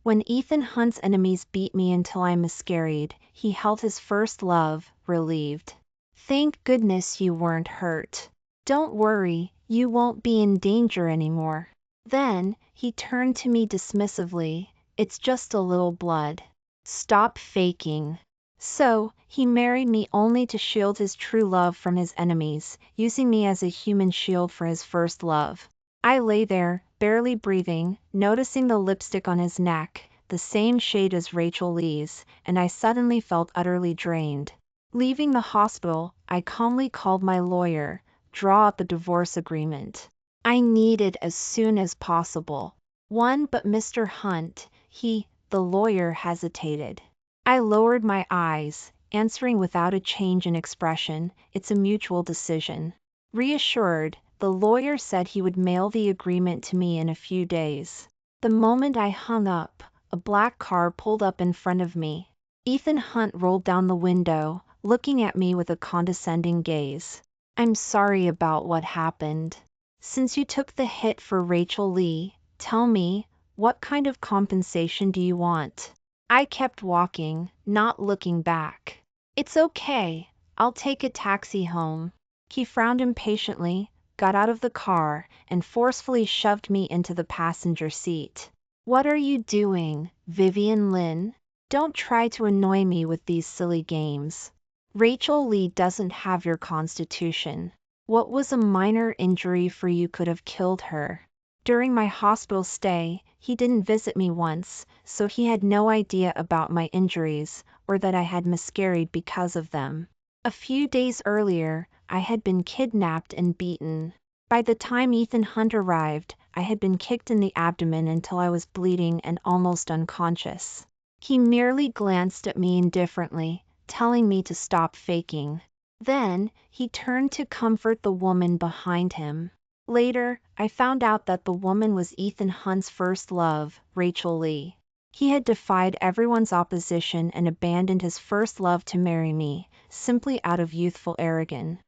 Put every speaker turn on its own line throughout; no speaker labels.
When Ethan Hunt's enemies beat me until I miscarried, he held his first love, relieved. Thank goodness you weren't hurt. Don't worry, you won't be in danger anymore. Then, he turned to me dismissively, it's just a little blood. Stop faking. So, he married me only to shield his true love from his enemies, using me as a human shield for his first love. I lay there, barely breathing, noticing the lipstick on his neck, the same shade as Rachel Lee's, and I suddenly felt utterly drained. Leaving the hospital, I calmly called my lawyer, draw up a divorce agreement. I need it as soon as possible. But Mr. Hunt, the lawyer hesitated. I lowered my eyes, answering without a change in expression, it's a mutual decision. Reassured, the lawyer said he would mail the agreement to me in a few days. The moment I hung up, a black car pulled up in front of me. Ethan Hunt rolled down the window, looking at me with a condescending gaze. I'm sorry about what happened. Since you took the hit for Rachel Lee, tell me, what kind of compensation do you want? I kept walking, not looking back. It's okay, I'll take a taxi home. He frowned impatiently, got out of the car, and forcefully shoved me into the passenger seat. What are you doing, Vivian Lynn? Don't try to annoy me with these silly games. Rachel Lee doesn't have your constitution. What was a minor injury for you could have killed her? During my hospital stay, he didn't visit me once, so he had no idea about my injuries, or that I had miscarried because of them. A few days earlier, I had been kidnapped and beaten. By the time Ethan Hunt arrived, I had been kicked in the abdomen until I was bleeding and almost unconscious. He merely glanced at me indifferently, telling me to stop faking. Then, he turned to comfort the woman behind him. Later, I found out that the woman was Ethan Hunt's first love, Rachel Lee. He had defied everyone's opposition and abandoned his first love to marry me, simply out of youthful arrogance.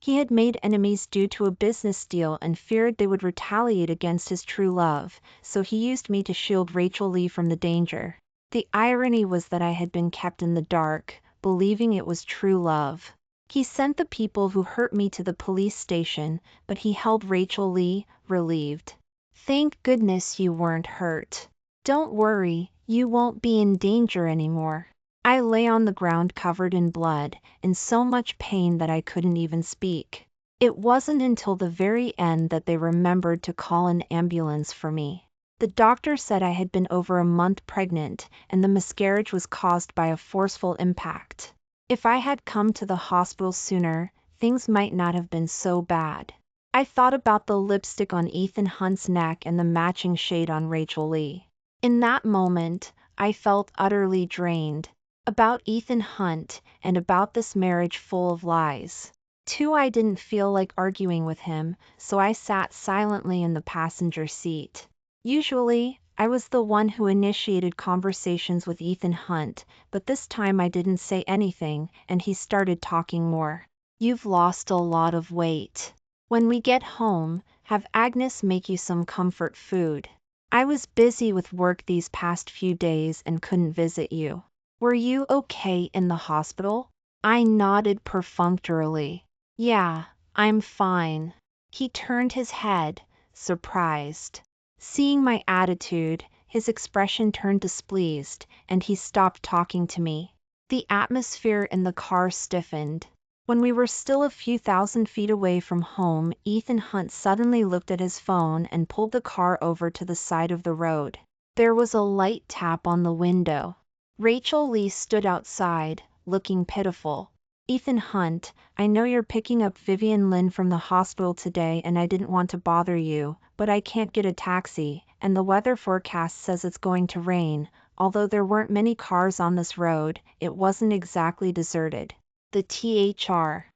He had made enemies due to a business deal and feared they would retaliate against his true love, so he used me to shield Rachel Lee from the danger. The irony was that I had been kept in the dark, believing it was true love. He sent the people who hurt me to the police station, but he held Rachel Lee, relieved. Thank goodness you weren't hurt. Don't worry, you won't be in danger anymore. I lay on the ground covered in blood, in so much pain that I couldn't even speak. It wasn't until the very end that they remembered to call an ambulance for me. The doctor said I had been over a month pregnant, and the miscarriage was caused by a forceful impact. If I had come to the hospital sooner, things might not have been so bad. I thought about the lipstick on Ethan Hunt's neck and the matching shade on Rachel Lee. In that moment, I felt utterly drained. About Ethan Hunt, and about this marriage full of lies. I didn't feel like arguing with him, so I sat silently in the passenger seat. Usually, I was the one who initiated conversations with Ethan Hunt, but this time I didn't say anything, and he started talking more. You've lost a lot of weight. When we get home, have Agnes make you some comfort food. I was busy with work these past few days and couldn't visit you. Were you okay in the hospital? I nodded perfunctorily. Yeah, I'm fine. He turned his head, surprised. Seeing my attitude, his expression turned displeased, and he stopped talking to me. The atmosphere in the car stiffened. When we were still a few thousand feet away from home, Ethan Hunt suddenly looked at his phone and pulled the car over to the side of the road. There was a light tap on the window. Rachel Lee stood outside, looking pitiful. Ethan Hunt, I know you're picking up Vivian Lynn from the hospital today and I didn't want to bother you, but I can't get a taxi, and the weather forecast says it's going to rain. Although there weren't many cars on this road, it wasn't exactly deserted. The THR.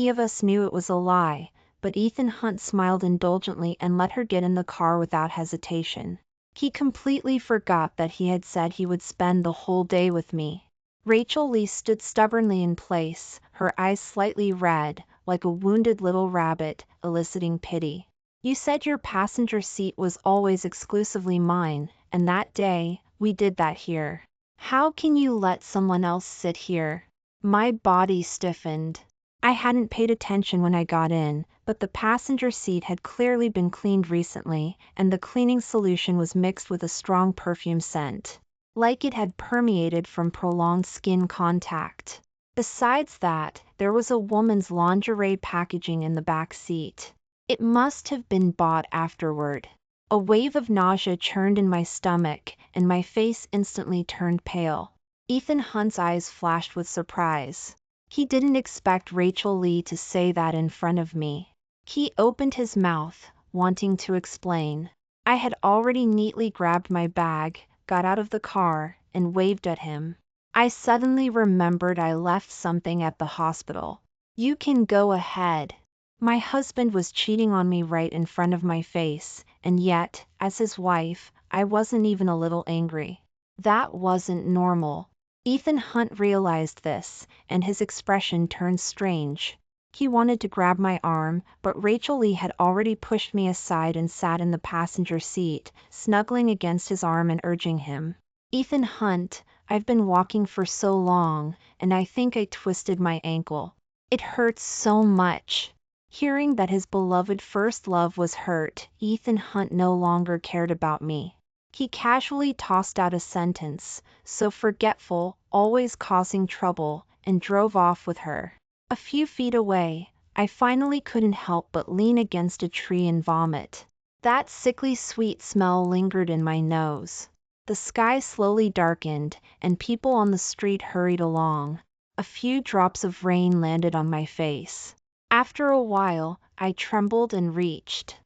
Of us knew it was a lie, but Ethan Hunt smiled indulgently and let her get in the car without hesitation. He completely forgot that he had said he would spend the whole day with me. Rachel Lee stood stubbornly in place, her eyes slightly red, like a wounded little rabbit, eliciting pity. You said your passenger seat was always exclusively mine, and that day, we did that here. How can you let someone else sit here? My body stiffened. I hadn't paid attention when I got in, but the passenger seat had clearly been cleaned recently, and the cleaning solution was mixed with a strong perfume scent, like it had permeated from prolonged skin contact. Besides that, there was a woman's lingerie packaging in the back seat. It must have been bought afterward. A wave of nausea churned in my stomach, and my face instantly turned pale. Ethan Hunt's eyes flashed with surprise. He didn't expect Rachel Lee to say that in front of me. He opened his mouth, wanting to explain. I had already neatly grabbed my bag, got out of the car, and waved at him. I suddenly remembered I left something at the hospital. You can go ahead. My husband was cheating on me right in front of my face, and yet, as his wife, I wasn't even a little angry. That wasn't normal. Ethan Hunt realized this, and his expression turned strange. He wanted to grab my arm, but Rachel Lee had already pushed me aside and sat in the passenger seat, snuggling against his arm and urging him. Ethan Hunt, I've been walking for so long, and I think I twisted my ankle. It hurts so much. Hearing that his beloved first love was hurt, Ethan Hunt no longer cared about me. He casually tossed out a sentence, so forgetful, always causing trouble, and drove off with her. A few feet away, I finally couldn't help but lean against a tree and vomit. That sickly sweet smell lingered in my nose. The sky slowly darkened, and people on the street hurried along. A few drops of rain landed on my face. After a while, I trembled and reached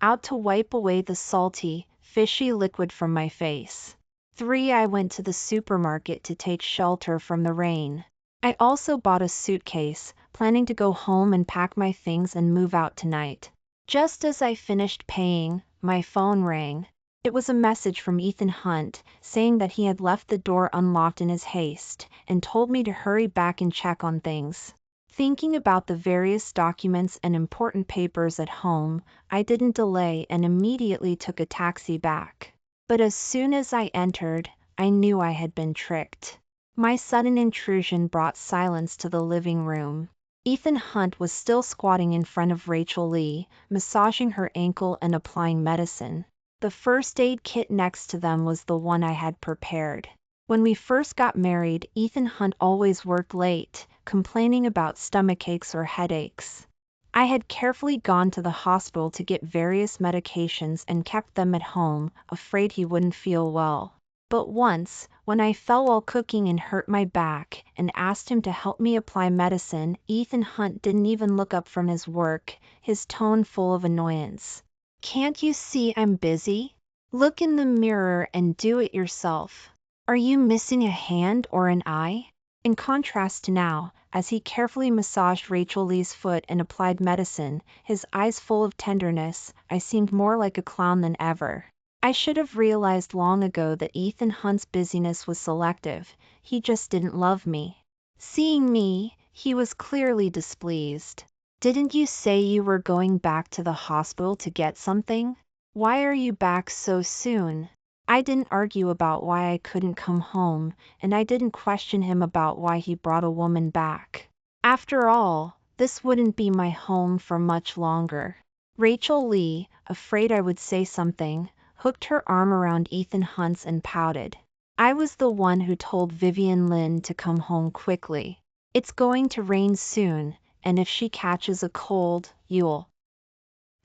out to wipe away the salty, fishy liquid from my face. I went to the supermarket to take shelter from the rain. I also bought a suitcase, planning to go home and pack my things and move out tonight. Just as I finished paying, my phone rang. It was a message from Ethan Hunt, saying that he had left the door unlocked in his haste, and told me to hurry back and check on things. Thinking about the various documents and important papers at home, I didn't delay and immediately took a taxi back. But as soon as I entered, I knew I had been tricked. My sudden intrusion brought silence to the living room. Ethan Hunt was still squatting in front of Rachel Lee, massaging her ankle and applying medicine. The first aid kit next to them was the one I had prepared. When we first got married, Ethan Hunt always worked late, complaining about stomachaches or headaches. I had carefully gone to the hospital to get various medications and kept them at home, afraid he wouldn't feel well. But once, when I fell while cooking and hurt my back, and asked him to help me apply medicine, Ethan Hunt didn't even look up from his work, his tone full of annoyance. Can't you see I'm busy? Look in the mirror and do it yourself. Are you missing a hand or an eye? In contrast to now, as he carefully massaged Rachel Lee's foot and applied medicine, his eyes full of tenderness, I seemed more like a clown than ever. I should have realized long ago that Ethan Hunt's busyness was selective. He just didn't love me. Seeing me, he was clearly displeased. Didn't you say you were going back to the hospital to get something? Why are you back so soon? I didn't argue about why I couldn't come home, and I didn't question him about why he brought a woman back. After all, this wouldn't be my home for much longer. Rachel Lee, afraid I would say something, hooked her arm around Ethan Hunt's and pouted. I was the one who told Vivian Lynn to come home quickly. It's going to rain soon, and if she catches a cold, you'll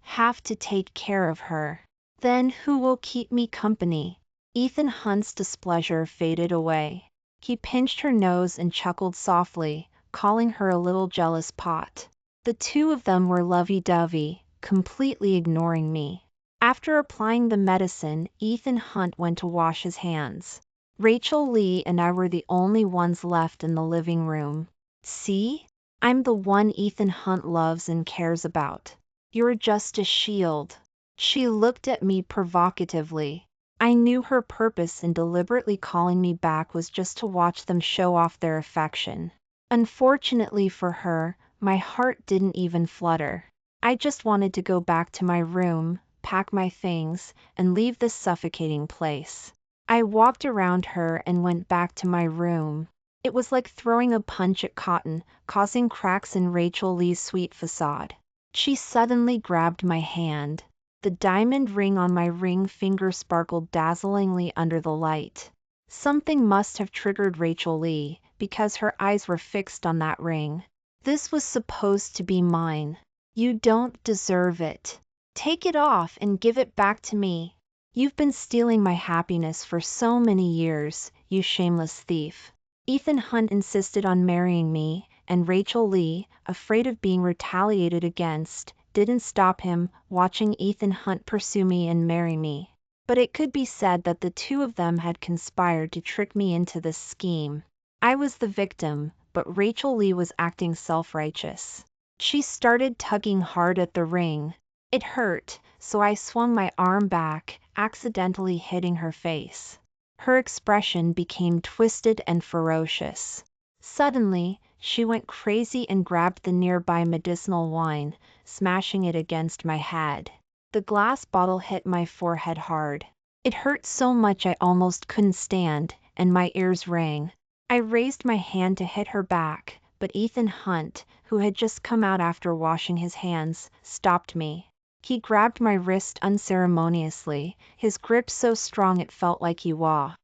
have to take care of her. Then who will keep me company? Ethan Hunt's displeasure faded away. He pinched her nose and chuckled softly, calling her a little jealous pot. The two of them were lovey-dovey, completely ignoring me. After applying the medicine, Ethan Hunt went to wash his hands. Rachel Lee and I were the only ones left in the living room. See? I'm the one Ethan Hunt loves and cares about. You're just a shield. She looked at me provocatively. I knew her purpose in deliberately calling me back was just to watch them show off their affection. Unfortunately for her, my heart didn't even flutter. I just wanted to go back to my room, pack my things, and leave this suffocating place. I walked around her and went back to my room. It was like throwing a punch at cotton, causing cracks in Rachel Lee's sweet facade. She suddenly grabbed my hand. The diamond ring on my ring finger sparkled dazzlingly under the light. Something must have triggered Rachel Lee, because her eyes were fixed on that ring. This was supposed to be mine. You don't deserve it. Take it off and give it back to me. You've been stealing my happiness for so many years, you shameless thief. Ethan Hunt insisted on marrying me, and Rachel Lee, afraid of being retaliated against, didn't stop him, watching Ethan Hunt pursue me and marry me. But it could be said that the two of them had conspired to trick me into this scheme. I was the victim, but Rachel Lee was acting self-righteous. She started tugging hard at the ring. It hurt, so I swung my arm back, accidentally hitting her face. Her expression became twisted and ferocious. Suddenly, she went crazy and grabbed the nearby medicinal wine, smashing it against my head. The glass bottle hit my forehead hard. It hurt so much I almost couldn't stand, and my ears rang. I raised my hand to hit her back, but Ethan Hunt, who had just come out after washing his hands, stopped me. He grabbed my wrist unceremoniously, his grip so strong it felt like he wanted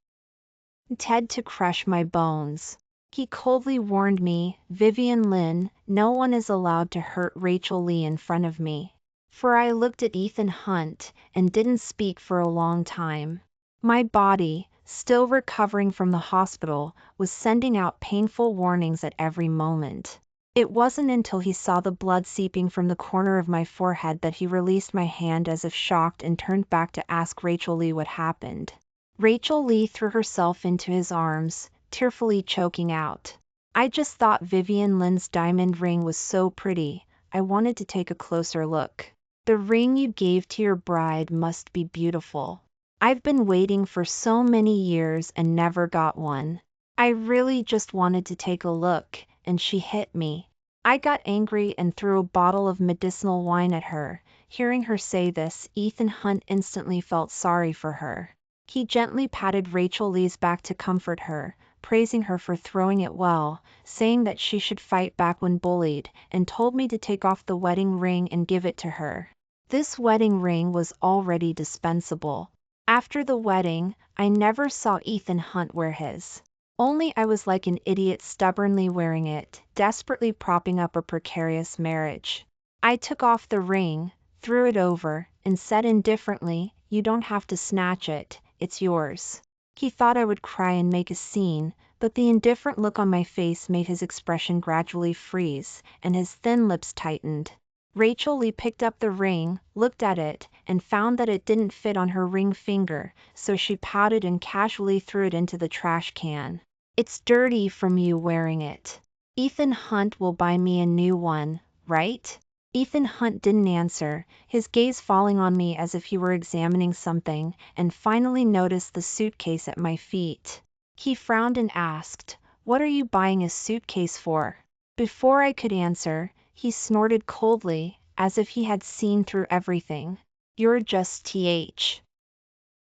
to crush my bones. He coldly warned me, "Vivian Lynn, no one is allowed to hurt Rachel Lee in front of me." For I looked at Ethan Hunt, and didn't speak for a long time. My body, still recovering from the hospital, was sending out painful warnings at every moment. It wasn't until he saw the blood seeping from the corner of my forehead that he released my hand as if shocked and turned back to ask Rachel Lee what happened. Rachel Lee threw herself into his arms, tearfully choking out, "I just thought Vivian Lynn's diamond ring was so pretty, I wanted to take a closer look. The ring you gave to your bride must be beautiful. I've been waiting for so many years and never got one. I really just wanted to take a look," and she hit me. I got angry and threw a bottle of medicinal wine at her. Hearing her say this, Ethan Hunt instantly felt sorry for her. He gently patted Rachel Lee's back to comfort her, praising her for throwing it well, saying that she should fight back when bullied, and told me to take off the wedding ring and give it to her. This wedding ring was already dispensable. After the wedding, I never saw Ethan Hunt wear his. Only I was like an idiot stubbornly wearing it, desperately propping up a precarious marriage. I took off the ring, threw it over, and said indifferently, "You don't have to snatch it, it's yours." He thought I would cry and make a scene, but the indifferent look on my face made his expression gradually freeze, and his thin lips tightened. Rachel Lee picked up the ring, looked at it, and found that it didn't fit on her ring finger, so she pouted and casually threw it into the trash can. "It's dirty from you wearing it. Ethan Hunt will buy me a new one, right?" Ethan Hunt didn't answer, his gaze falling on me as if he were examining something, and finally noticed the suitcase at my feet. He frowned and asked, "What are you buying a suitcase for?" Before I could answer, he snorted coldly, as if he had seen through everything. "You're just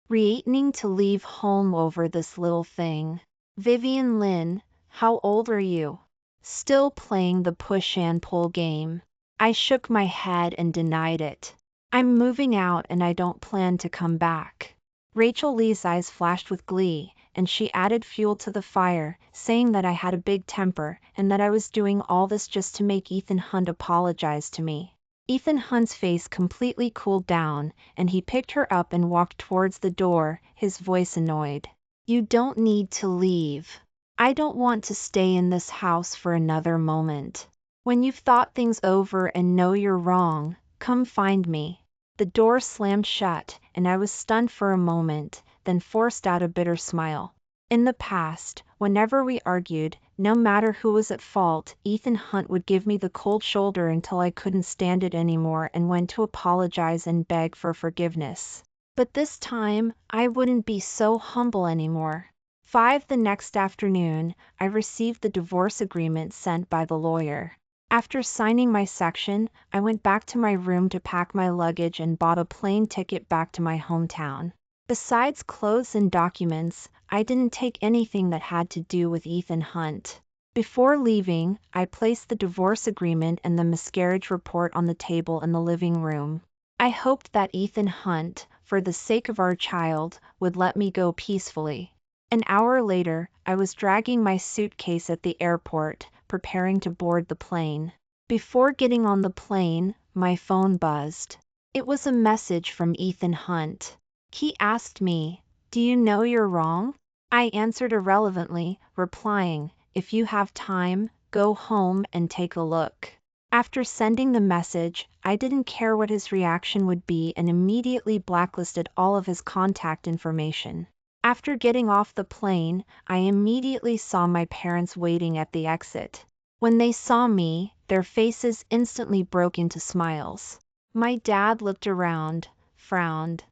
reasoning to leave home over this little thing. Vivian Lynn, how old are you? Still playing the push and pull game?" I shook my head and denied it. "I'm moving out and I don't plan to come back." Rachel Lee's eyes flashed with glee, and she added fuel to the fire, saying that I had a big temper, and that I was doing all this just to make Ethan Hunt apologize to me. Ethan Hunt's face completely cooled down, and he picked her up and walked towards the door, his voice annoyed. "You don't need to leave. I don't want to stay in this house for another moment. When you've thought things over and know you're wrong, come find me." The door slammed shut, and I was stunned for a moment, then forced out a bitter smile. In the past, whenever we argued, no matter who was at fault, Ethan Hunt would give me the cold shoulder until I couldn't stand it anymore and went to apologize and beg for forgiveness. But this time, I wouldn't be so humble anymore. 5 the next afternoon, I received the divorce agreement sent by the lawyer. After signing my section, I went back to my room to pack my luggage and bought a plane ticket back to my hometown. Besides clothes and documents, I didn't take anything that had to do with Ethan Hunt. Before leaving, I placed the divorce agreement and the miscarriage report on the table in the living room. I hoped that Ethan Hunt, for the sake of our child, would let me go peacefully. An hour later, I was dragging my suitcase at the airport, preparing to board the plane. Before getting on the plane, my phone buzzed. It was a message from Ethan Hunt. He asked me, "Do you know you're wrong?" I answered irrelevantly, replying, "If you have time, go home and take a look." After sending the message, I didn't care what his reaction would be and immediately blacklisted all of his contact information. After getting off the plane, I immediately saw my parents waiting at the exit. When they saw me, their faces instantly broke into smiles. My dad looked around, frowned,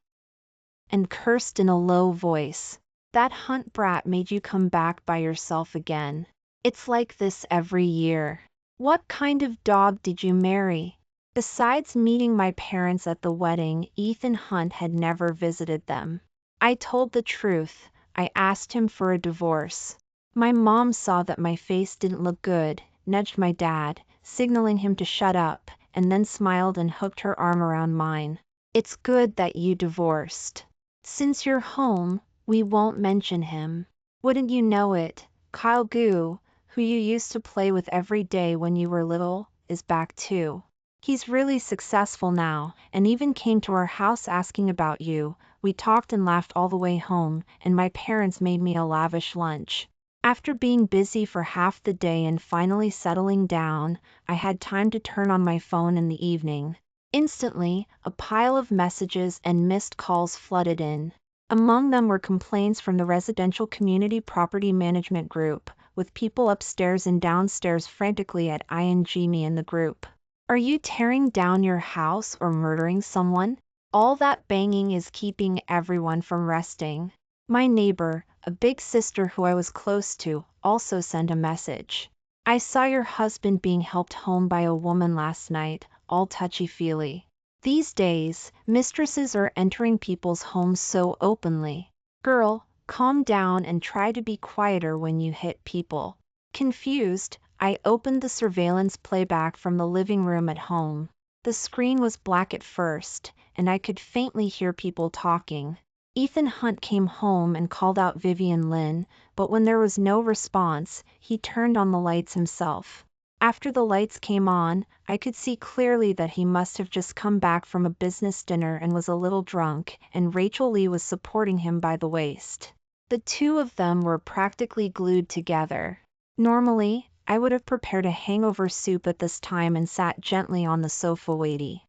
and cursed in a low voice. "That Hunt brat made you come back by yourself again. It's like this every year. What kind of dog did you marry?" Besides meeting my parents at the wedding, Ethan Hunt had never visited them. I told the truth. I asked him for a divorce. My mom saw that my face didn't look good, nudged my dad, signaling him to shut up, and then smiled and hooked her arm around mine. "It's good that you divorced. Since you're home, we won't mention him. Wouldn't you know it, Kyle Goo, who you used to play with every day when you were little, is back too. He's really successful now, and even came to our house asking about you." We talked and laughed all the way home, and my parents made me a lavish lunch. After being busy for half the day and finally settling down, I had time to turn on my phone in the evening. Instantly, a pile of messages and missed calls flooded in. Among them were complaints from the residential community property management group, with people upstairs and downstairs frantically at me in the group. "Are you tearing down your house or murdering someone? All that banging is keeping everyone from resting." My neighbor, a big sister who I was close to, also sent a message. "I saw your husband being helped home by a woman last night, all touchy-feely." These days, mistresses are entering people's homes so openly. Girl, calm down and try to be quieter when you hit people. Confused, I opened the surveillance playback from the living room at home. The screen was black at first, and I could faintly hear people talking. Ethan Hunt came home and called out Vivian Lynn, but when there was no response, he turned on the lights himself. After the lights came on, I could see clearly that he must have just come back from a business dinner and was a little drunk, and Rachel Lee was supporting him by the waist. The two of them were practically glued together. Normally, I would have prepared a hangover soup at this time and sat gently on the sofa waiting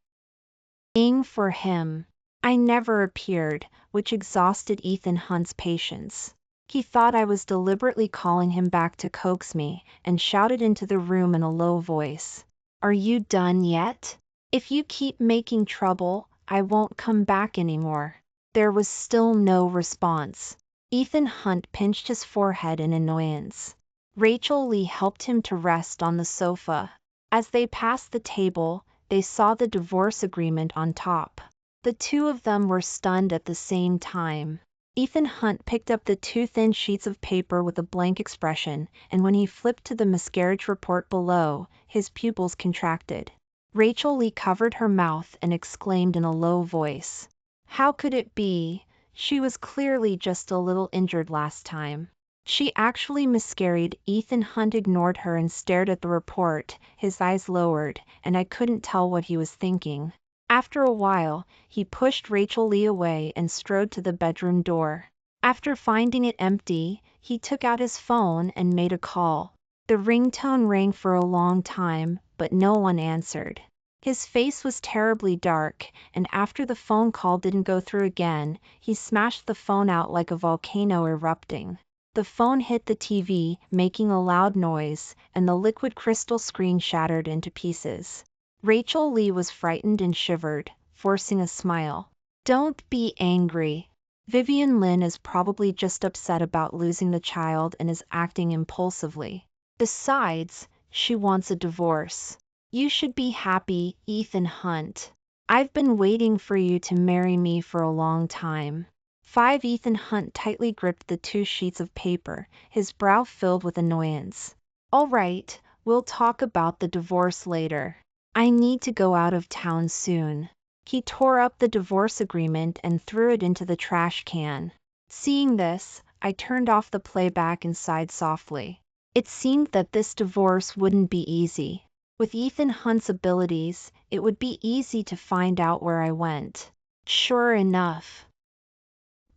for him. I never appeared, which exhausted Ethan Hunt's patience. He thought I was deliberately calling him back to coax me, and shouted into the room in a low voice, "Are you done yet? If you keep making trouble, I won't come back anymore." There was still no response. Ethan Hunt pinched his forehead in annoyance. Rachel Lee helped him to rest on the sofa. As they passed the table, they saw the divorce agreement on top. The two of them were stunned at the same time. Ethan Hunt picked up the two thin sheets of paper with a blank expression, and when he flipped to the miscarriage report below, his pupils contracted. Rachel Lee covered her mouth and exclaimed in a low voice, "How could it be? She was clearly just a little injured last time. She actually miscarried." Ethan Hunt ignored her and stared at the report, his eyes lowered, and I couldn't tell what he was thinking. After a while, he pushed Rachel Lee away and strode to the bedroom door. After finding it empty, he took out his phone and made a call. The ringtone rang for a long time, but no one answered. His face was terribly dark, and after the phone call didn't go through again, he smashed the phone out like a volcano erupting. The phone hit the TV, making a loud noise, and the liquid crystal screen shattered into pieces. Rachel Lee was frightened and shivered, forcing a smile. "Don't be angry. Vivian Lynn is probably just upset about losing the child and is acting impulsively. Besides, she wants a divorce. You should be happy, Ethan Hunt. I've been waiting for you to marry me for a long time. 5. Ethan Hunt tightly gripped the 2 sheets of paper, his brow filled with annoyance. All right, we'll talk about the divorce later. I need to go out of town soon. He tore up the divorce agreement and threw it into the trash can. Seeing this, I turned off the playback and sighed softly. It seemed that this divorce wouldn't be easy. With Ethan Hunt's abilities, it would be easy to find out where I went. Sure enough.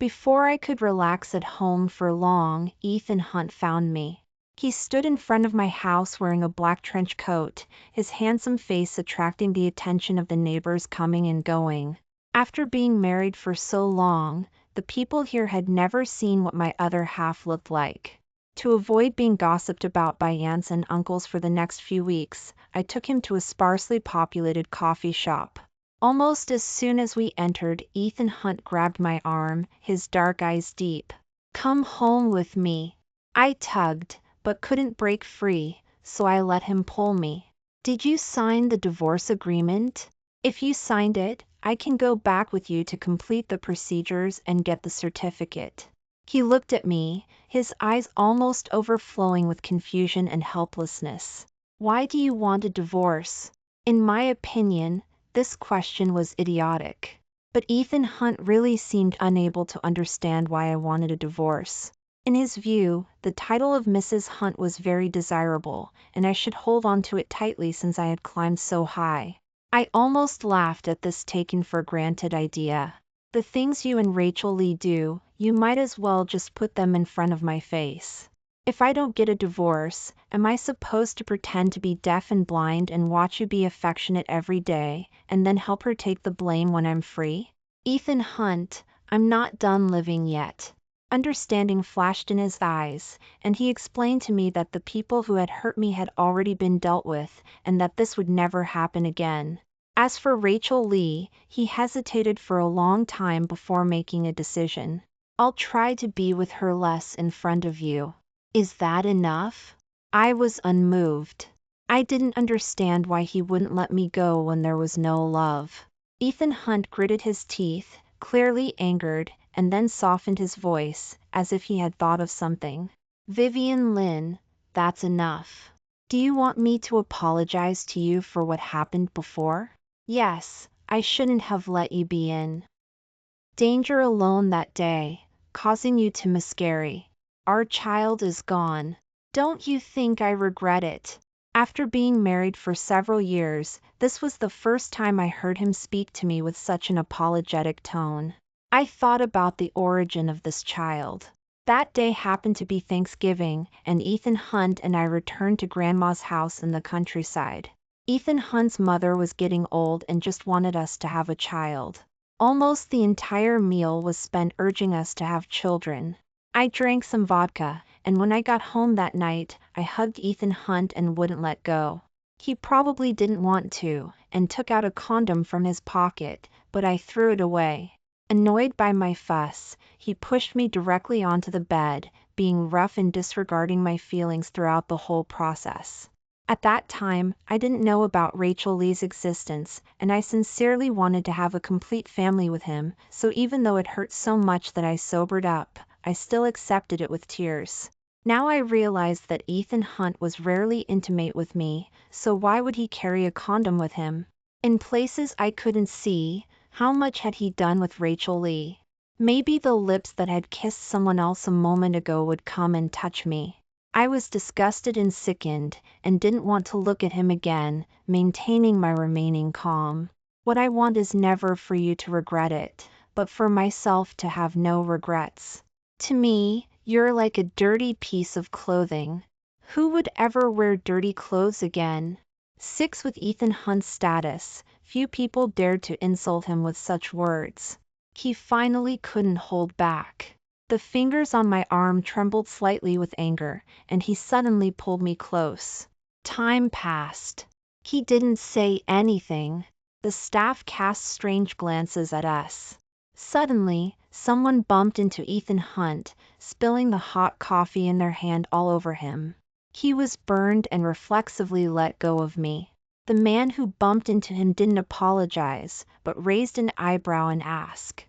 Before I could relax at home for long, Ethan Hunt found me. He stood in front of my house wearing a black trench coat, his handsome face attracting the attention of the neighbors coming and going. After being married for so long, the people here had never seen what my other half looked like. To avoid being gossiped about by aunts and uncles for the next few weeks, I took him to a sparsely populated coffee shop. Almost as soon as we entered, Ethan Hunt grabbed my arm, his dark eyes deep. Come home with me. I tugged, but couldn't break free, so I let him pull me. Did you sign the divorce agreement? If you signed it, I can go back with you to complete the procedures and get the certificate. He looked at me, his eyes almost overflowing with confusion and helplessness. Why do you want a divorce? In my opinion, this question was idiotic. But Ethan Hunt really seemed unable to understand why I wanted a divorce. In his view, the title of Mrs. Hunt was very desirable, and I should hold on to it tightly since I had climbed so high. I almost laughed at this taken for granted idea. The things you and Rachel Lee do, you might as well just put them in front of my face. If I don't get a divorce, am I supposed to pretend to be deaf and blind and watch you be affectionate every day, and then help her take the blame when I'm free? Ethan Hunt, I'm not done living yet. Understanding flashed in his eyes, and he explained to me that the people who had hurt me had already been dealt with, and that this would never happen again. As for Rachel Lee, he hesitated for a long time before making a decision. I'll try to be with her less in front of you. Is that enough? I was unmoved. I didn't understand why he wouldn't let me go when there was no love. Ethan Hunt gritted his teeth, clearly angered, and then softened his voice, as if he had thought of something. Vivian Lynn, that's enough. Do you want me to apologize to you for what happened before? Yes, I shouldn't have let you be in danger alone that day, causing you to miscarry. Our child is gone. Don't you think I regret it? After being married for several years, this was the first time I heard him speak to me with such an apologetic tone. I thought about the origin of this child. That day happened to be Thanksgiving, and Ethan Hunt and I returned to Grandma's house in the countryside. Ethan Hunt's mother was getting old and just wanted us to have a child. Almost the entire meal was spent urging us to have children. I drank some vodka, and when I got home that night, I hugged Ethan Hunt and wouldn't let go. He probably didn't want to, and took out a condom from his pocket, but I threw it away. Annoyed by my fuss, he pushed me directly onto the bed, being rough and disregarding my feelings throughout the whole process. At that time, I didn't know about Rachel Lee's existence, and I sincerely wanted to have a complete family with him, so even though it hurt so much that I sobered up, I still accepted it with tears. Now I realized that Ethan Hunt was rarely intimate with me, so why would he carry a condom with him? In places I couldn't see, how much had he done with Rachel Lee? Maybe the lips that had kissed someone else a moment ago would come and touch me. I was disgusted and sickened, and didn't want to look at him again, maintaining my remaining calm. What I want is never for you to regret it, but for myself to have no regrets. To me, you're like a dirty piece of clothing. Who would ever wear dirty clothes again? 6. With Ethan Hunt's status, few people dared to insult him with such words. He finally couldn't hold back. The fingers on my arm trembled slightly with anger, and he suddenly pulled me close. Time passed. He didn't say anything. The staff cast strange glances at us. Suddenly, someone bumped into Ethan Hunt, spilling the hot coffee in their hand all over him. He was burned and reflexively let go of me. The man who bumped into him didn't apologize, but raised an eyebrow and asked,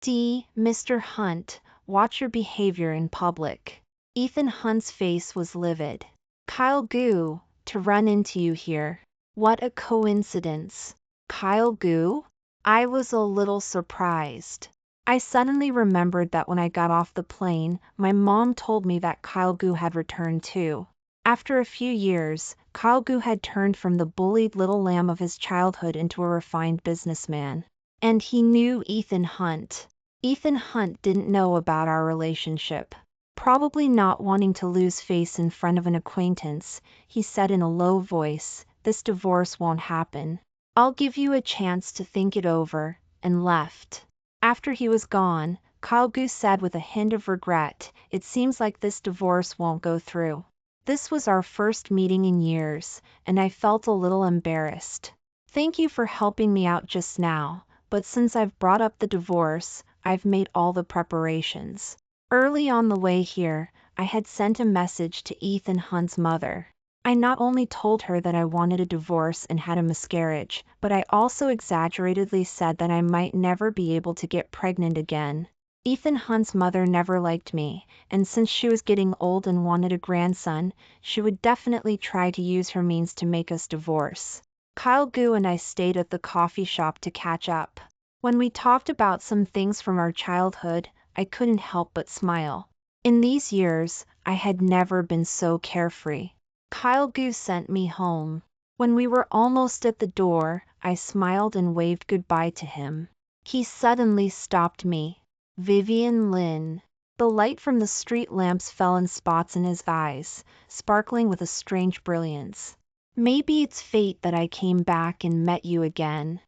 Mr. Hunt, watch your behavior in public. Ethan Hunt's face was livid. Kyle Gu, to run into you here. What a coincidence. Kyle Gu? I was a little surprised. I suddenly remembered that when I got off the plane, my mom told me that Kyle Gu had returned too. After a few years, Kyle Gu had turned from the bullied little lamb of his childhood into a refined businessman. And he knew Ethan Hunt. Ethan Hunt didn't know about our relationship. Probably not wanting to lose face in front of an acquaintance, he said in a low voice, "This divorce won't happen. I'll give you a chance to think it over," and left. After he was gone, Kyle Gu said with a hint of regret, "It seems like this divorce won't go through." This was our first meeting in years, and I felt a little embarrassed. "Thank you for helping me out just now, but since I've brought up the divorce, I've made all the preparations." Early on the way here, I had sent a message to Ethan Hunt's mother. I not only told her that I wanted a divorce and had a miscarriage, but I also exaggeratedly said that I might never be able to get pregnant again. Ethan Hunt's mother never liked me, and since she was getting old and wanted a grandson, she would definitely try to use her means to make us divorce. Kyle Gu and I stayed at the coffee shop to catch up. When we talked about some things from our childhood, I couldn't help but smile. In these years, I had never been so carefree. Kyle Gu sent me home. When we were almost at the door, I smiled and waved goodbye to him. He suddenly stopped me. "Vivian Lin." The light from the street lamps fell in spots in his eyes, sparkling with a strange brilliance. "Maybe it's fate that I came back and met you again."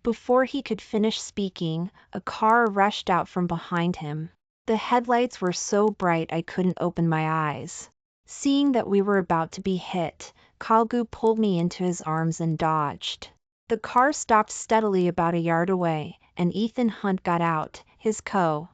Before he could finish speaking, a car rushed out from behind him. The headlights were so bright I couldn't open my eyes. Seeing that we were about to be hit, Kyle Gu pulled me into his arms and dodged. The car stopped steadily about a yard away, and Ethan Hunt got out, his co-LD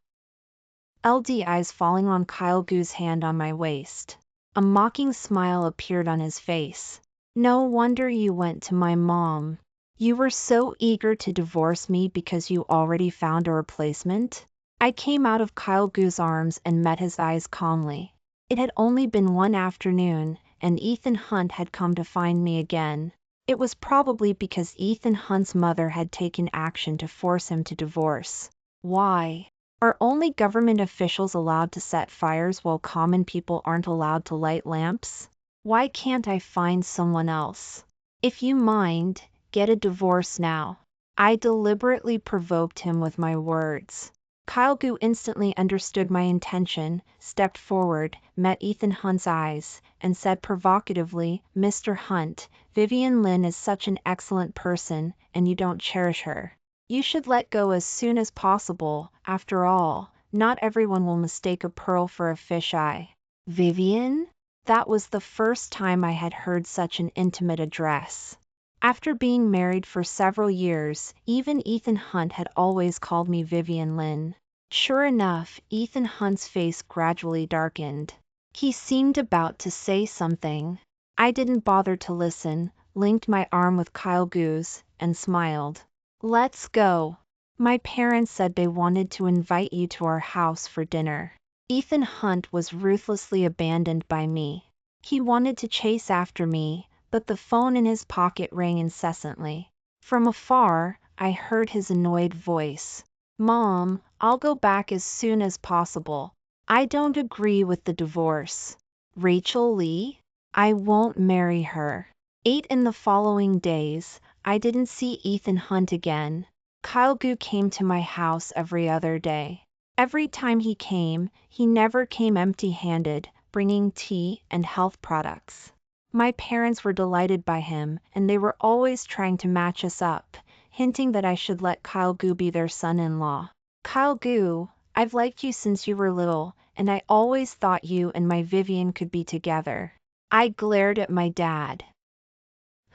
eyes falling on Kyle Gu's hand on my waist. A mocking smile appeared on his face. "No wonder you went to my mom. You were so eager to divorce me because you already found a replacement?" I came out of Kyle Gu's arms and met his eyes calmly. It had only been one afternoon, and Ethan Hunt had come to find me again. It was probably because Ethan Hunt's mother had taken action to force him to divorce. Why? Are only government officials allowed to set fires while common people aren't allowed to light lamps? Why can't I find someone else? "If you mind, get a divorce now." I deliberately provoked him with my words. Kyle Gu instantly understood my intention, stepped forward, met Ethan Hunt's eyes, and said provocatively, "Mr. Hunt, Vivian Lin is such an excellent person, and you don't cherish her. You should let go as soon as possible. After all, not everyone will mistake a pearl for a fisheye." Vivian? That was the first time I had heard such an intimate address. After being married for several years, even Ethan Hunt had always called me Vivian Lin. Sure enough, Ethan Hunt's face gradually darkened. He seemed about to say something. I didn't bother to listen, linked my arm with Kyle Gu's, and smiled. "Let's go. My parents said they wanted to invite you to our house for dinner." Ethan Hunt was ruthlessly abandoned by me. He wanted to chase after me, but the phone in his pocket rang incessantly. From afar, I heard his annoyed voice. "Mom, I'll go back as soon as possible. I don't agree with the divorce. Rachel Lee? I won't marry her." 8 in the following days, I didn't see Ethan Hunt again. Kyle Gu came to my house every other day. Every time he came, he never came empty-handed, bringing tea and health products. My parents were delighted by him, and they were always trying to match us up, hinting that I should let Kyle Gu be their son-in-law. "Kyle Gu, I've liked you since you were little, and I always thought you and my Vivian could be together." I glared at my dad,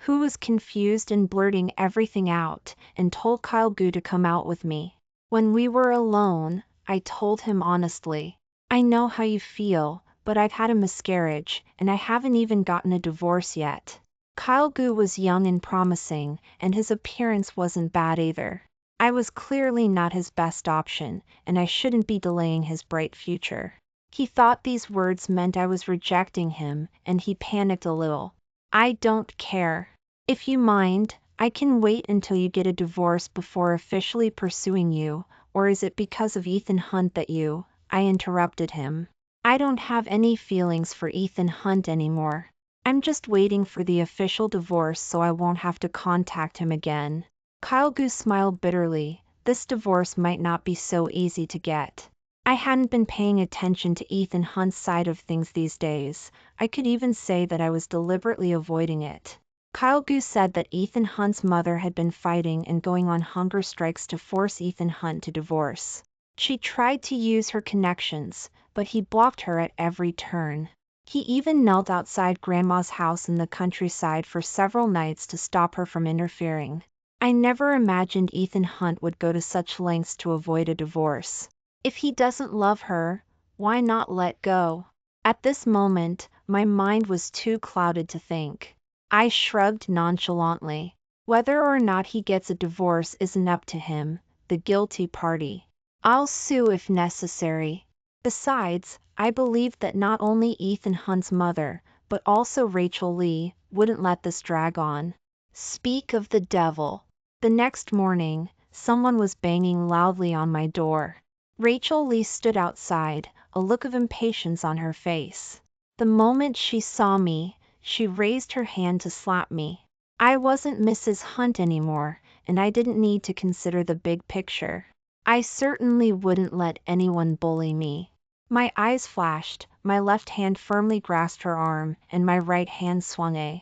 who was confused and blurting everything out, and told Kyle Gu to come out with me. When we were alone, I told him honestly, "I know how you feel, but I've had a miscarriage, and I haven't even gotten a divorce yet." Kyle Gu was young and promising, and his appearance wasn't bad either. I was clearly not his best option, and I shouldn't be delaying his bright future. He thought these words meant I was rejecting him, and he panicked a little. I don't care. If you mind, I can wait until you get a divorce before officially pursuing you, or is it because of Ethan Hunt that you... I interrupted him. I don't have any feelings for Ethan Hunt anymore. I'm just waiting for the official divorce so I won't have to contact him again. Kyle Gu smiled bitterly. This divorce might not be so easy to get. I hadn't been paying attention to Ethan Hunt's side of things these days. I could even say that I was deliberately avoiding it. Kyle Gu said that Ethan Hunt's mother had been fighting and going on hunger strikes to force Ethan Hunt to divorce. She tried to use her connections, but he blocked her at every turn. He even knelt outside Grandma's house in the countryside for several nights to stop her from interfering. I never imagined Ethan Hunt would go to such lengths to avoid a divorce. If he doesn't love her, why not let go? At this moment, my mind was too clouded to think. I shrugged nonchalantly. Whether or not he gets a divorce isn't up to him, the guilty party. I'll sue if necessary. Besides, I believe that not only Ethan Hunt's mother, but also Rachel Lee, wouldn't let this drag on. Speak of the devil. The next morning, someone was banging loudly on my door. Rachel Lee stood outside, a look of impatience on her face. The moment she saw me, she raised her hand to slap me. I wasn't Mrs. Hunt anymore, and I didn't need to consider the big picture. I certainly wouldn't let anyone bully me. My eyes flashed, my left hand firmly grasped her arm, and my right hand swung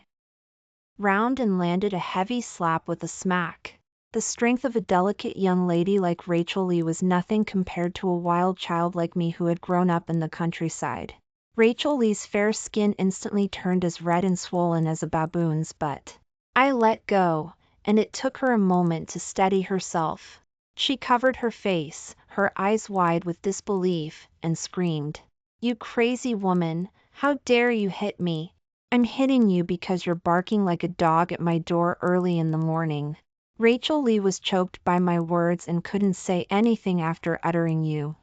round and landed a heavy slap with a smack. The strength of a delicate young lady like Rachel Lee was nothing compared to a wild child like me who had grown up in the countryside. Rachel Lee's fair skin instantly turned as red and swollen as a baboon's, but I let go, and it took her a moment to steady herself. She covered her face, her eyes wide with disbelief, and screamed, "You crazy woman, how dare you hit me? I'm hitting you because you're barking like a dog at my door early in the morning." Rachel Lee was choked by my words and couldn't say anything after uttering you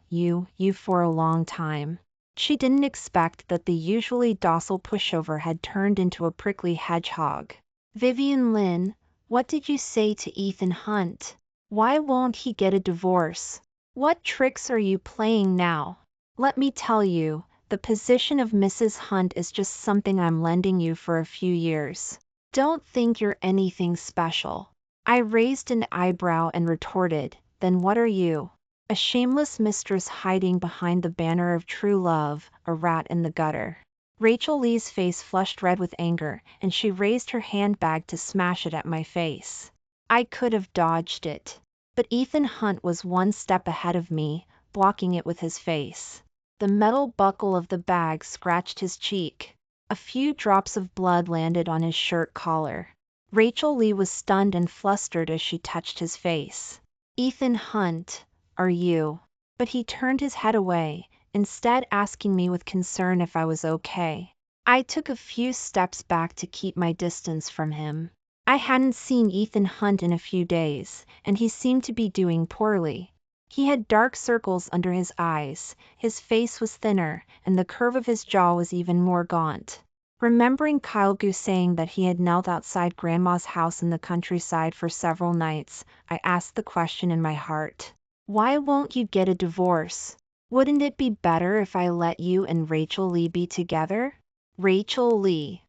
for a long time. She didn't expect that the usually docile pushover had turned into a prickly hedgehog. "Vivian Lin, what did you say to Ethan Hunt? Why won't he get a divorce? What tricks are you playing now? Let me tell you, the position of Mrs. Hunt is just something I'm lending you for a few years. Don't think you're anything special." I raised an eyebrow and retorted, "Then what are you? A shameless mistress hiding behind the banner of true love, a rat in the gutter." Rachel Lee's face flushed red with anger, and she raised her handbag to smash it at my face. I could have dodged it. But Ethan Hunt was one step ahead of me, blocking it with his face. The metal buckle of the bag scratched his cheek. A few drops of blood landed on his shirt collar. Rachel Lee was stunned and flustered as she touched his face. "Ethan Hunt, are you?" But he turned his head away, instead asking me with concern if I was okay. I took a few steps back to keep my distance from him. I hadn't seen Ethan Hunt in a few days, and he seemed to be doing poorly. He had dark circles under his eyes, his face was thinner, and the curve of his jaw was even more gaunt. Remembering Kyle Gu saying that he had knelt outside Grandma's house in the countryside for several nights, I asked the question in my heart. "Why won't you get a divorce? Wouldn't it be better if I let you and Rachel Lee be together?" Rachel Lee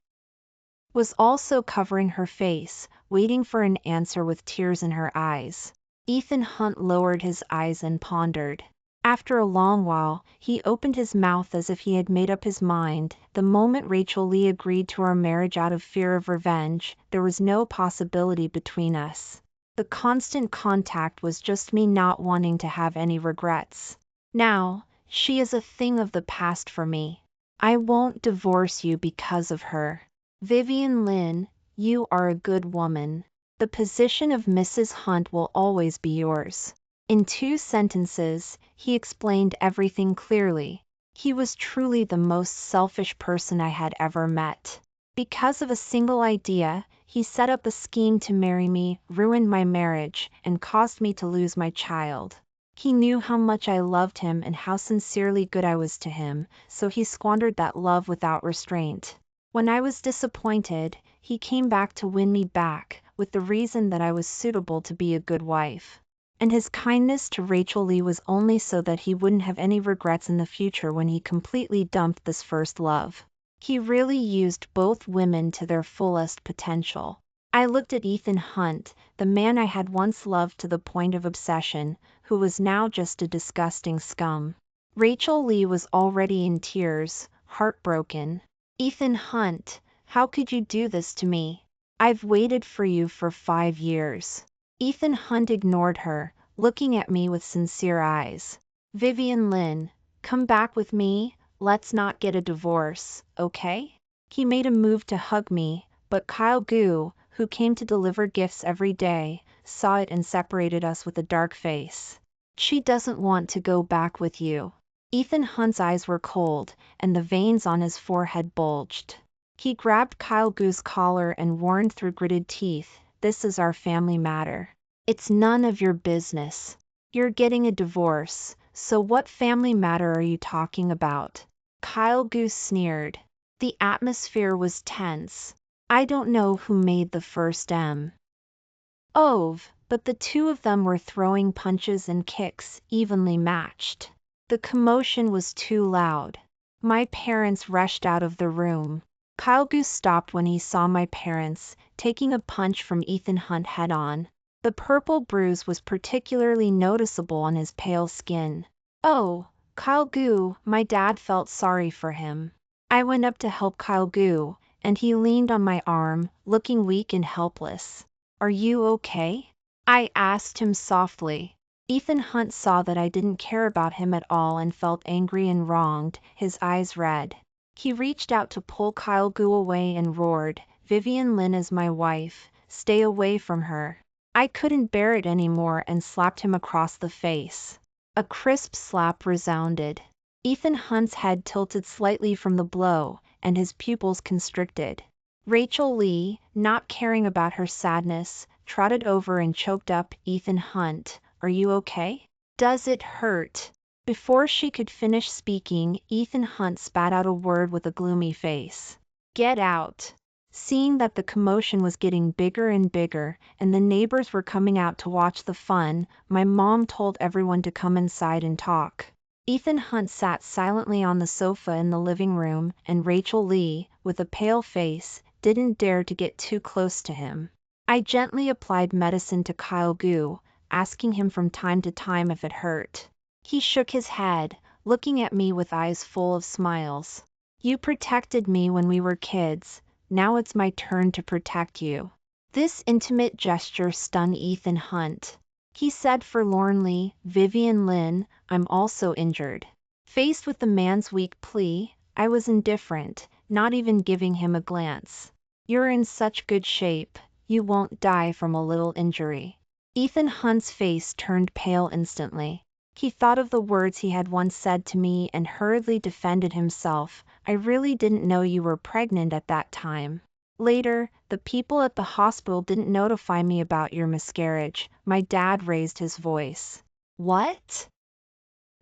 was also covering her face, waiting for an answer with tears in her eyes. Ethan Hunt lowered his eyes and pondered. After a long while, he opened his mouth as if he had made up his mind. The moment Rachel Lee agreed to our marriage out of fear of revenge, there was no possibility between us. The constant contact was just me not wanting to have any regrets. Now, she is a thing of the past for me. I won't divorce you because of her. Vivian Lin, you are a good woman. The position of Mrs. Hunt will always be yours." In 2 sentences, he explained everything clearly. He was truly the most selfish person I had ever met. Because of a single idea, he set up a scheme to marry me, ruined my marriage, and caused me to lose my child. He knew how much I loved him and how sincerely good I was to him, so he squandered that love without restraint. When I was disappointed, he came back to win me back, with the reason that I was suitable to be a good wife. And his kindness to Rachel Lee was only so that he wouldn't have any regrets in the future when he completely dumped this first love. He really used both women to their fullest potential. I looked at Ethan Hunt, the man I had once loved to the point of obsession, who was now just a disgusting scum. Rachel Lee was already in tears, heartbroken. Ethan Hunt, how could you do this to me? I've waited for you for 5 years. Ethan Hunt ignored her, looking at me with sincere eyes. Vivian Lynn, come back with me, let's not get a divorce, okay? He made a move to hug me, but Kyle Gu, who came to deliver gifts every day, saw it and separated us with a dark face. She doesn't want to go back with you. Ethan Hunt's eyes were cold, and the veins on his forehead bulged. He grabbed Kyle Gu's collar and warned through gritted teeth, "This is our family matter. It's none of your business. You're getting a divorce, so what family matter are you talking about?" Kyle Gu sneered. The atmosphere was tense. I don't know who made the first but the two of them were throwing punches and kicks, evenly matched. The commotion was too loud. My parents rushed out of the room. Kyle Gu stopped when he saw my parents, taking a punch from Ethan Hunt head on. The purple bruise was particularly noticeable on his pale skin. "Oh, Kyle Gu," my dad felt sorry for him. I went up to help Kyle Gu, and he leaned on my arm, looking weak and helpless. "Are you okay?" I asked him softly. Ethan Hunt saw that I didn't care about him at all and felt angry and wronged, his eyes red. He reached out to pull Kyle Gu away and roared, "Vivian Lynn is my wife, stay away from her." I couldn't bear it anymore and slapped him across the face. A crisp slap resounded. Ethan Hunt's head tilted slightly from the blow, and his pupils constricted. Rachel Lee, not caring about her sadness, trotted over and choked up, "Ethan Hunt, are you okay? Does it hurt?" Before she could finish speaking, Ethan Hunt spat out a word with a gloomy face. "Get out." Seeing that the commotion was getting bigger and bigger, and the neighbors were coming out to watch the fun, my mom told everyone to come inside and talk. Ethan Hunt sat silently on the sofa in the living room, and Rachel Lee, with a pale face, didn't dare to get too close to him. I gently applied medicine to Kyle Gu, asking him from time to time if it hurt. He shook his head, looking at me with eyes full of smiles. "You protected me when we were kids, now it's my turn to protect you." This intimate gesture stunned Ethan Hunt. He said forlornly, "Vivian Lynn, I'm also injured." Faced with the man's weak plea, I was indifferent, not even giving him a glance. "You're in such good shape, you won't die from a little injury." Ethan Hunt's face turned pale instantly. He thought of the words he had once said to me and hurriedly defended himself. "I really didn't know you were pregnant at that time. Later, the people at the hospital didn't notify me about your miscarriage." My dad raised his voice. "What?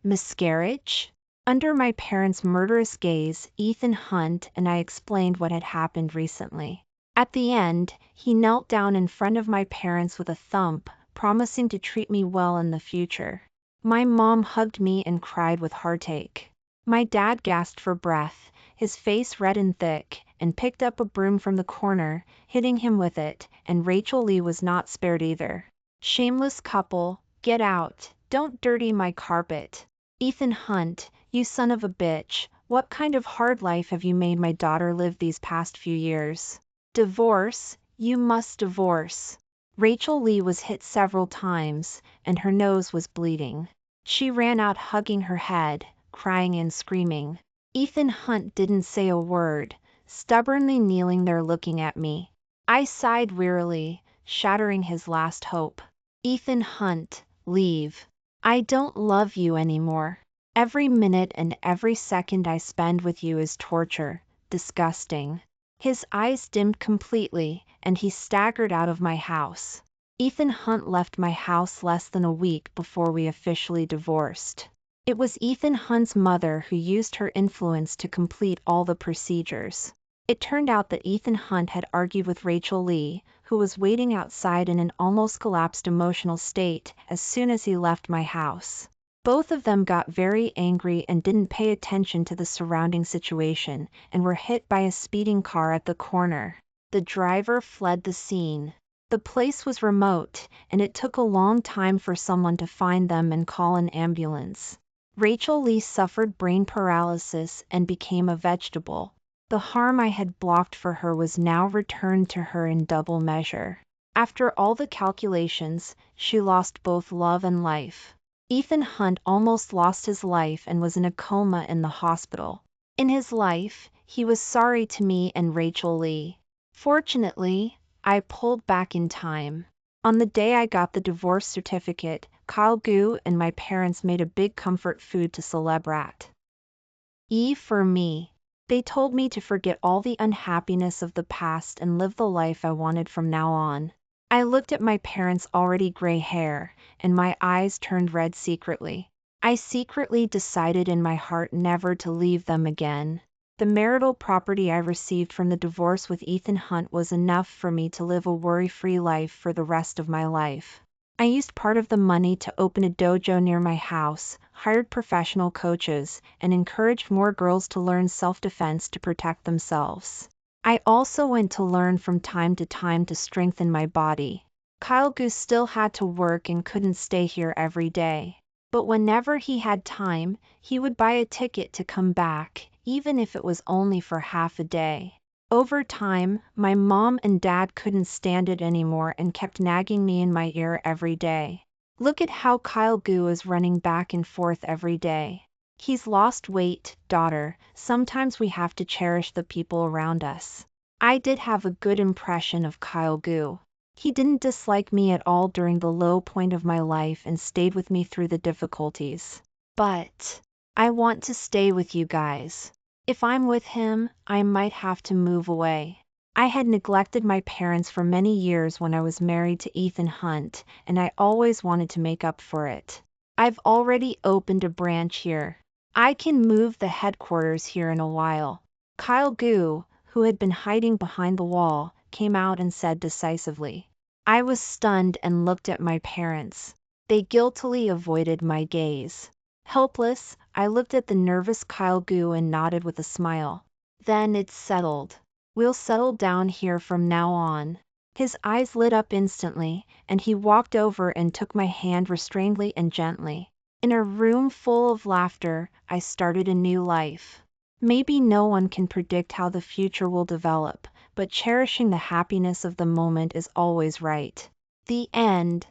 Miscarriage?" Under my parents' murderous gaze, Ethan Hunt and I explained what had happened recently. At the end, he knelt down in front of my parents with a thump, promising to treat me well in the future. My mom hugged me and cried with heartache. My dad gasped for breath, his face red and thick, and picked up a broom from the corner, hitting him with it, and Rachel Lee was not spared either. "Shameless couple, get out, don't dirty my carpet." "Ethan Hunt, you son of a bitch, what kind of hard life have you made my daughter live these past few years? Divorce, you must divorce." Rachel Lee was hit several times, and her nose was bleeding. She ran out hugging her head, crying and screaming. Ethan Hunt didn't say a word, stubbornly kneeling there looking at me. I sighed wearily, shattering his last hope. "Ethan Hunt, leave. I don't love you anymore. Every minute and every second I spend with you is torture, disgusting." His eyes dimmed completely, and he staggered out of my house. Ethan Hunt left my house less than a week before we officially divorced. It was Ethan Hunt's mother who used her influence to complete all the procedures. It turned out that Ethan Hunt had argued with Rachel Lee, who was waiting outside in an almost collapsed emotional state as soon as he left my house. Both of them got very angry and didn't pay attention to the surrounding situation, and were hit by a speeding car at the corner. The driver fled the scene. The place was remote, and it took a long time for someone to find them and call an ambulance. Rachel Lee suffered brain paralysis and became a vegetable. The harm I had blocked for her was now returned to her in double measure. After all the calculations, she lost both love and life. Ethan Hunt almost lost his life and was in a coma in the hospital. In his life, he was sorry to me and Rachel Lee. Fortunately, I pulled back in time. On the day I got the divorce certificate, Kyle Gu and my parents made a big comfort food to celebrate. For me. They told me to forget all the unhappiness of the past and live the life I wanted from now on. I looked at my parents' already gray hair, and my eyes turned red secretly. I secretly decided in my heart never to leave them again. The marital property I received from the divorce with Ethan Hunt was enough for me to live a worry-free life for the rest of my life. I used part of the money to open a dojo near my house, hired professional coaches, and encouraged more girls to learn self-defense to protect themselves. I also went to learn from time to strengthen my body. Kyle Goose still had to work and couldn't stay here every day. But whenever he had time, he would buy a ticket to come back, even if it was only for half a day. Over time, my mom and dad couldn't stand it anymore and kept nagging me in my ear every day. Look at how Kyle Gu is running back and forth every day. He's lost weight, daughter. Sometimes we have to cherish the people around us. I did have a good impression of Kyle Gu. He didn't dislike me at all during the low point of my life and stayed with me through the difficulties. But I want to stay with you guys. If I'm with him, I might have to move away. I had neglected my parents for many years when I was married to Ethan Hunt, and I always wanted to make up for it. I've already opened a branch here. I can move the headquarters here in a while. Kyle Gu, who had been hiding behind the wall, came out and said decisively. I was stunned and looked at my parents. They guiltily avoided my gaze. Helpless, I looked at the nervous Kyle Gu and nodded with a smile. Then it's settled. We'll settle down here from now on. His eyes lit up instantly, and he walked over and took my hand restrainedly and gently. In a room full of laughter, I started a new life. Maybe no one can predict how the future will develop, but cherishing the happiness of the moment is always right. The end.